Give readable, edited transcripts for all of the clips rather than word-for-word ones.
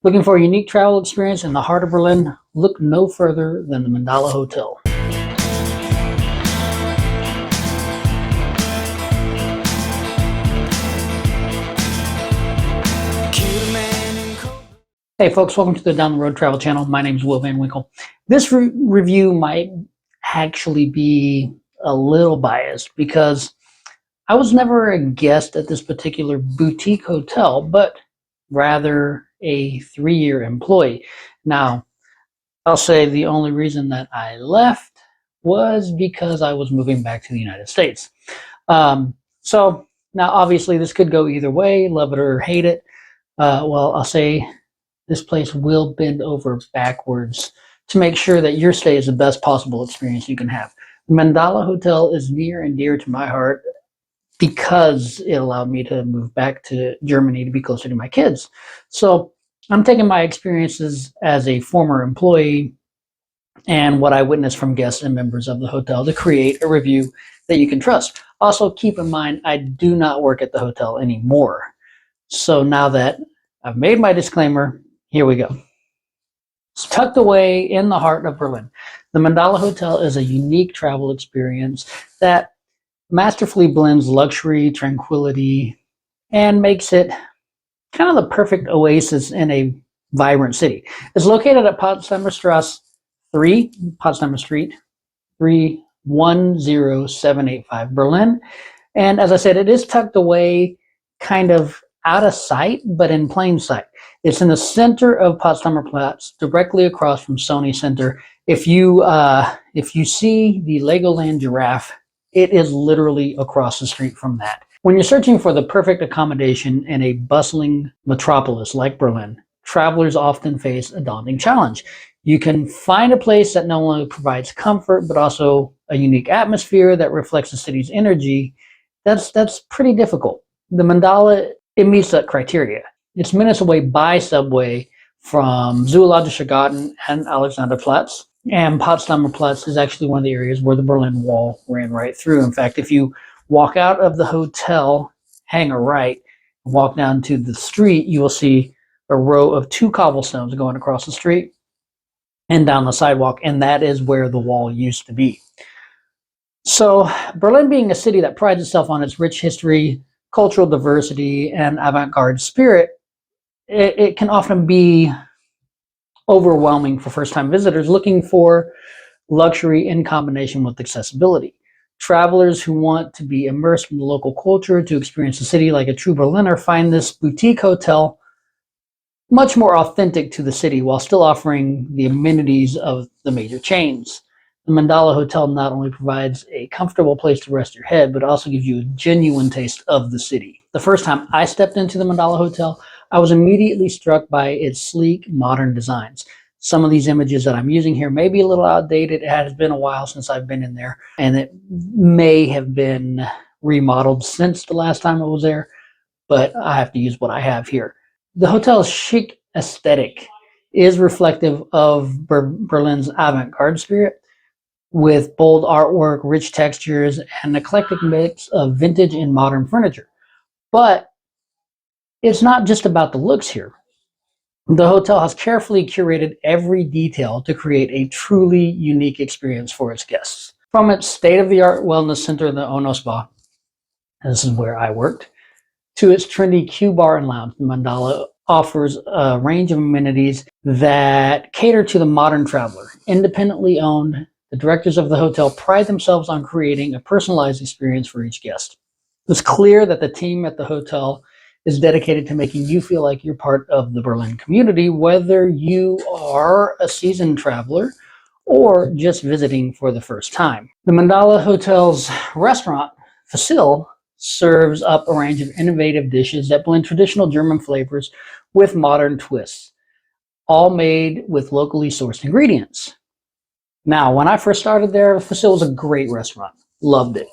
Looking for a unique travel experience in the heart of Berlin? Look no further than the Mandala Hotel. Hey folks, welcome to the Down the Road Travel Channel. My name is Will Van Winkle. This review might actually be a little biased because I was never a guest at this particular boutique hotel, but rather a 3-year employee. Now, I'll say the only reason that I left was because I was moving back to the United States. So now obviously this could go either way, love it or hate it. Well, I'll say this place will bend over backwards to make sure that your stay is the best possible experience you can have. The Mandala Hotel is near and dear to my heart because it allowed me to move back to Germany to be closer to my kids. So I'm taking my experiences as a former employee and what I witnessed from guests and members of the hotel to create a review that you can trust. Also, keep in mind, I do not work at the hotel anymore. So now that I've made my disclaimer, here we go. It's tucked away in the heart of Berlin. The Mandala Hotel is a unique travel experience that masterfully blends luxury, tranquility, and makes it kind of the perfect oasis in a vibrant city. It's located at Potsdamer Straße 3, Potsdamer Street, 310785 Berlin. And as I said, it is tucked away kind of out of sight, but in plain sight. It's in the center of Potsdamer Platz, directly across from Sony Center. If you see the Legoland giraffe, it is literally across the street from that. When you're searching for the perfect accommodation in a bustling metropolis like Berlin, travelers often face a daunting challenge. You can find a place that not only provides comfort, but also a unique atmosphere that reflects the city's energy. That's pretty difficult. The Mandala, it meets that criteria. It's minutes away by subway from Zoologischer Garten and Alexanderplatz. And Potsdamer Platz is actually one of the areas where the Berlin Wall ran right through. In fact, if you walk out of the hotel, hang a right, and walk down to the street, you will see a row of 2 cobblestones going across the street and down the sidewalk, and that is where the wall used to be. So Berlin, being a city that prides itself on its rich history, cultural diversity, and avant-garde spirit, it can often be overwhelming for first-time visitors looking for luxury in combination with accessibility. Travelers who want to be immersed in the local culture to experience the city like a true Berliner find this boutique hotel much more authentic to the city while still offering the amenities of the major chains. The Mandala Hotel not only provides a comfortable place to rest your head, but also gives you a genuine taste of the city. The first time I stepped into the Mandala Hotel, I was immediately struck by its sleek, modern designs. Some of these images that I'm using here may be a little outdated. It has been a while since I've been in there, and it may have been remodeled since the last time I was there, but I have to use what I have here. The hotel's chic aesthetic is reflective of Berlin's avant-garde spirit, with bold artwork, rich textures, and an eclectic mix of vintage and modern furniture. But it's not just about the looks here. The hotel has carefully curated every detail to create a truly unique experience for its guests. From its state-of-the-art wellness center, the Ono Spa, this is where I worked, to its trendy Q Bar and Lounge, the Mandala offers a range of amenities that cater to the modern traveler. Independently owned, the directors of the hotel pride themselves on creating a personalized experience for each guest. It's clear that the team at the hotel is dedicated to making you feel like you're part of the Berlin community, whether you are a seasoned traveler or just visiting for the first time. The Mandala Hotel's restaurant, Facil, serves up a range of innovative dishes that blend traditional German flavors with modern twists, all made with locally sourced ingredients. Now, when I first started there, Facil was a great restaurant. Loved it.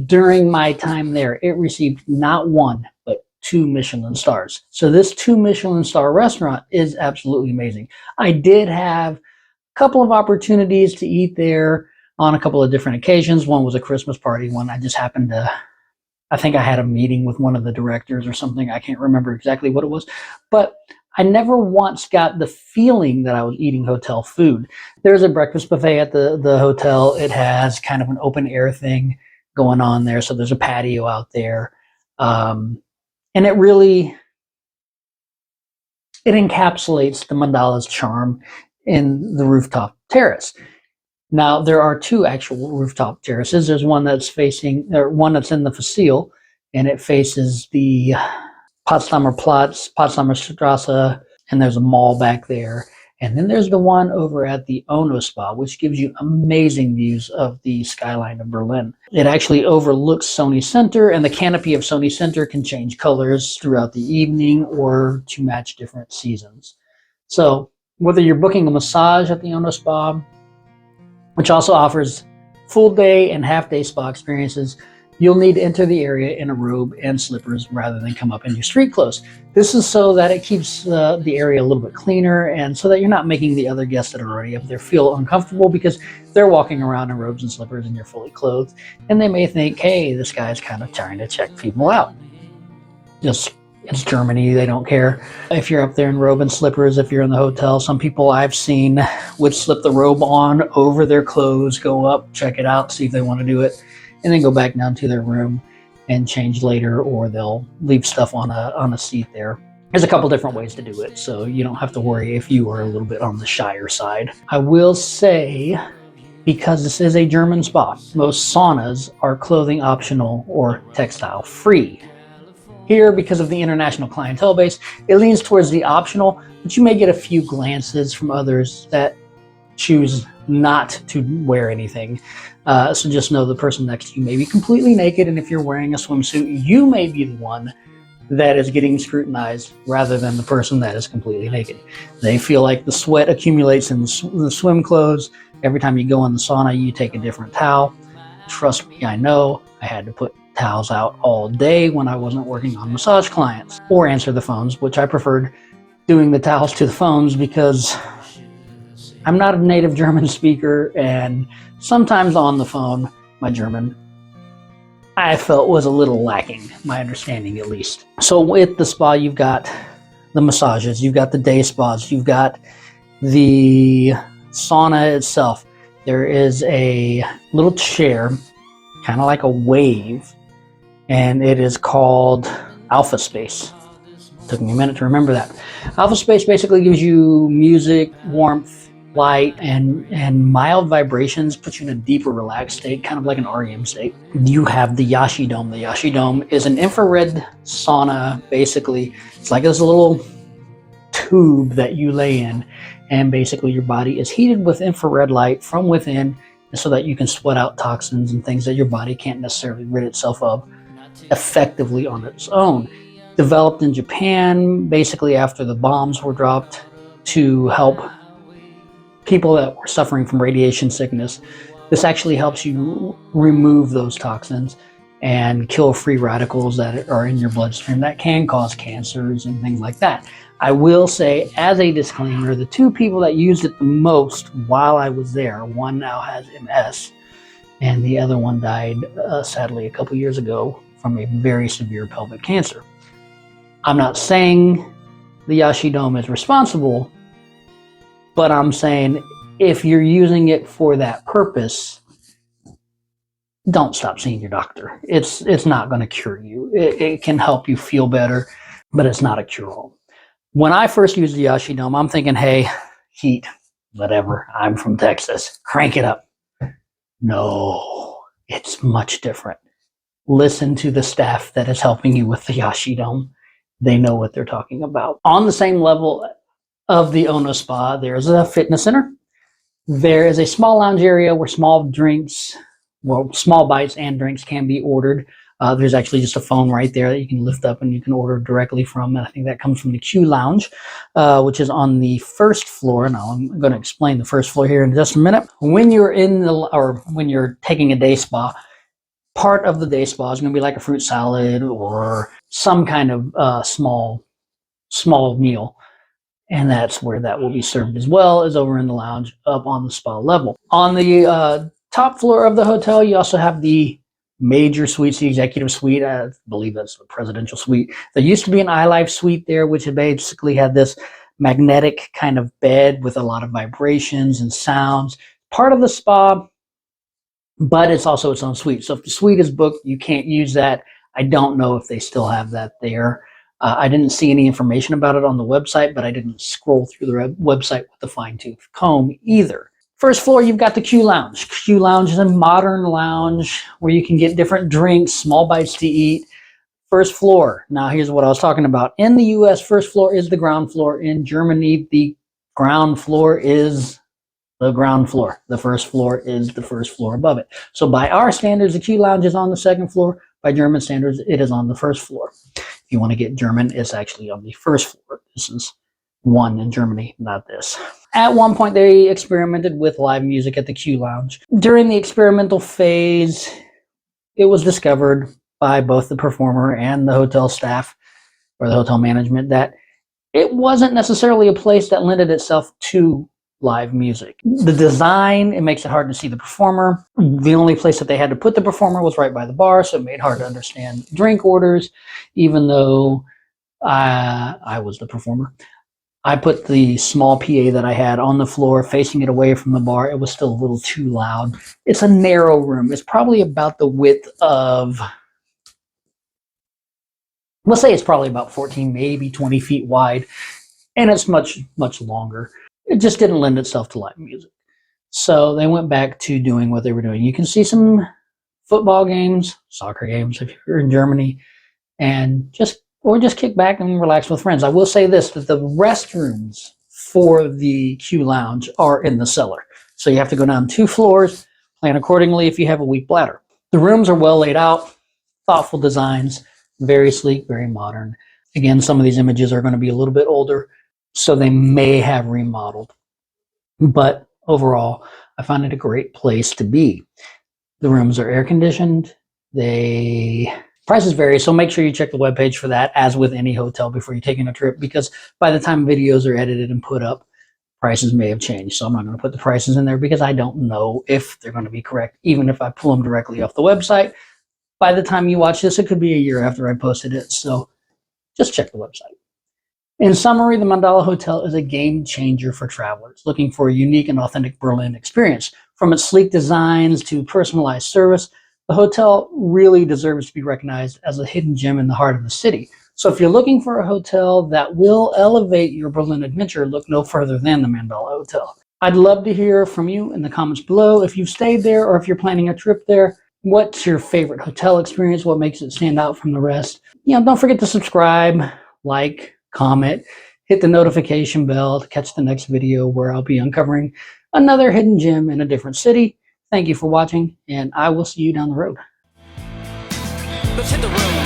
During my time there, it received not 1, but 2 Michelin stars. So this 2 Michelin star restaurant is absolutely amazing. I did have a couple of opportunities to eat there on a couple of different occasions. One was a Christmas party. One I just happened to, I think I had a meeting with one of the directors or something. I can't remember exactly what it was. But I never once got the feeling that I was eating hotel food. There's a breakfast buffet at the hotel. It has kind of an open air thing going on there. So there's a patio out there. And it encapsulates the Mandala's charm in the rooftop terrace. Now, there are two actual rooftop terraces. There's one that's one that's in the Facile, and it faces the Potsdamer Platz, Potsdamer Straße, and there's a mall back there. And then there's the one over at the Ono Spa, which gives you amazing views of the skyline of Berlin. It actually overlooks Sony Center, and the canopy of Sony Center can change colors throughout the evening or to match different seasons. So whether you're booking a massage at the Ono Spa, which also offers full day and half day spa experiences, you'll need to enter the area in a robe and slippers rather than come up in your street clothes. This is so that it keeps the area a little bit cleaner, and so that you're not making the other guests that are already up there feel uncomfortable because they're walking around in robes and slippers and you're fully clothed, and they may think, hey, this guy's kind of trying to check people out. It's Germany, they don't care. If you're up there in robe and slippers, if you're in the hotel, some people I've seen would slip the robe on over their clothes, go up, check it out, see if they want to do it, and then go back down to their room and change later, or they'll leave stuff on a seat there. There's a couple different ways to do it, so you don't have to worry if you are a little bit on the shyer side. I will say, because this is a German spa, most saunas are clothing optional or textile free. Here, because of the international clientele base, it leans towards the optional, but you may get a few glances from others that choose not to wear anything. So just know the person next to you may be completely naked, and if you're wearing a swimsuit, you may be the one that is getting scrutinized rather than the person that is completely naked. They feel like the sweat accumulates in the swim clothes. Every time you go in the sauna, you take a different towel. Trust me, I know. I had to put towels out all day when I wasn't working on massage clients, or answer the phones, which I preferred doing the towels to the phones because I'm not a native German speaker, and sometimes on the phone, my German, I felt was a little lacking, my understanding at least. So with the spa, you've got the massages, you've got the day spas, you've got the sauna itself. There is a little chair, kind of like a wave, and it is called Alpha Space. Took me a minute to remember that. Alpha Space basically gives you music, warmth, light, and mild vibrations, puts you in a deeper relaxed state, kind of like an REM state. You have the Yashi Dome. The Yashi Dome is an infrared sauna, basically. It's like this little tube that you lay in, and basically your body is heated with infrared light from within so that you can sweat out toxins and things that your body can't necessarily rid itself of effectively on its own. Developed in Japan, basically after the bombs were dropped, to help people that were suffering from radiation sickness. This actually helps you remove those toxins and kill free radicals that are in your bloodstream that can cause cancers and things like that. I will say, as a disclaimer, the two people that used it the most while I was there, one now has MS, and the other one died, sadly, a couple years ago from a very severe pelvic cancer. I'm not saying the Yashi Dome is responsible, but I'm saying if you're using it for that purpose, don't stop seeing your doctor. It's not going to cure you. It can help you feel better, but it's not a cure-all. When I first used the Yashi Dome, I'm thinking, hey, heat, whatever. I'm from Texas. Crank it up. No, it's much different. Listen to the staff that is helping you with the Yashi Dome. They know what they're talking about. On the same level of the Ono Spa, there's a fitness center. There is a small lounge area where small bites and drinks can be ordered. There's actually just a phone right there that you can lift up and you can order directly from. I think that comes from the Q Lounge, which is on the first floor. Now I'm going to explain the first floor here in just a minute. When you're taking a day spa, part of the day spa is going to be like a fruit salad or some kind of small meal. And that's where that will be served as well, as over in the lounge up on the spa level. On the top floor of the hotel, you also have the major suites, the executive suite. I believe that's the presidential suite. There used to be an iLife suite there, which basically had this magnetic kind of bed with a lot of vibrations and sounds. Part of the spa, but it's also its own suite. So if the suite is booked, you can't use that. I don't know if they still have that there. I didn't see any information about it on the website, but I didn't scroll through the website with a fine-tooth comb either. First floor, you've got the Q Lounge. Q Lounge is a modern lounge where you can get different drinks, small bites to eat. First floor. Now, here's what I was talking about. In the US, first floor is the ground floor. In Germany, the ground floor is the ground floor. The first floor is the first floor above it. So by our standards, the Q Lounge is on the second floor. By German standards, it is on the first floor. If you want to get German, it's actually on the first floor. This is one in Germany, not this. At one point, they experimented with live music at the Q Lounge. During the experimental phase, it was discovered by both the performer and the hotel staff or the hotel management that it wasn't necessarily a place that lended itself to live music. The design, it makes it hard to see the performer. The only place that they had to put the performer was right by the bar, so it made it hard to understand drink orders, even though I was the performer. I put the small PA that I had on the floor, facing it away from the bar. It was still a little too loud. It's a narrow room. It's probably about the width of, let's say it's probably about 14, maybe 20 feet wide, and it's much, much longer. It just didn't lend itself to live music. So they went back to doing what they were doing. You can see some football games, soccer games if you're in Germany, and just kick back and relax with friends. I will say this, that the restrooms for the Q Lounge are in the cellar. So you have to go down 2 floors, plan accordingly if you have a weak bladder. The rooms are well laid out, thoughtful designs, very sleek, very modern. Again, some of these images are going to be a little bit older, so they may have remodeled. But overall, I find it a great place to be. The rooms are air conditioned. Prices vary, so make sure you check the webpage for that, as with any hotel, before you're taking a trip, because by the time videos are edited and put up, prices may have changed. So I'm not going to put the prices in there because I don't know if they're going to be correct, even if I pull them directly off the website. By the time you watch this, it could be a year after I posted it, so just check the website. In summary, the Mandala Hotel is a game changer for travelers looking for a unique and authentic Berlin experience. From its sleek designs to personalized service, the hotel really deserves to be recognized as a hidden gem in the heart of the city. So if you're looking for a hotel that will elevate your Berlin adventure, look no further than the Mandala Hotel. I'd love to hear from you in the comments below if you've stayed there or if you're planning a trip there. What's your favorite hotel experience? What makes it stand out from the rest? Don't forget to subscribe, like, comment, hit the notification bell to catch the next video where I'll be uncovering another hidden gem in a different city. Thank you for watching, and I will see you down the road. Let's hit the road.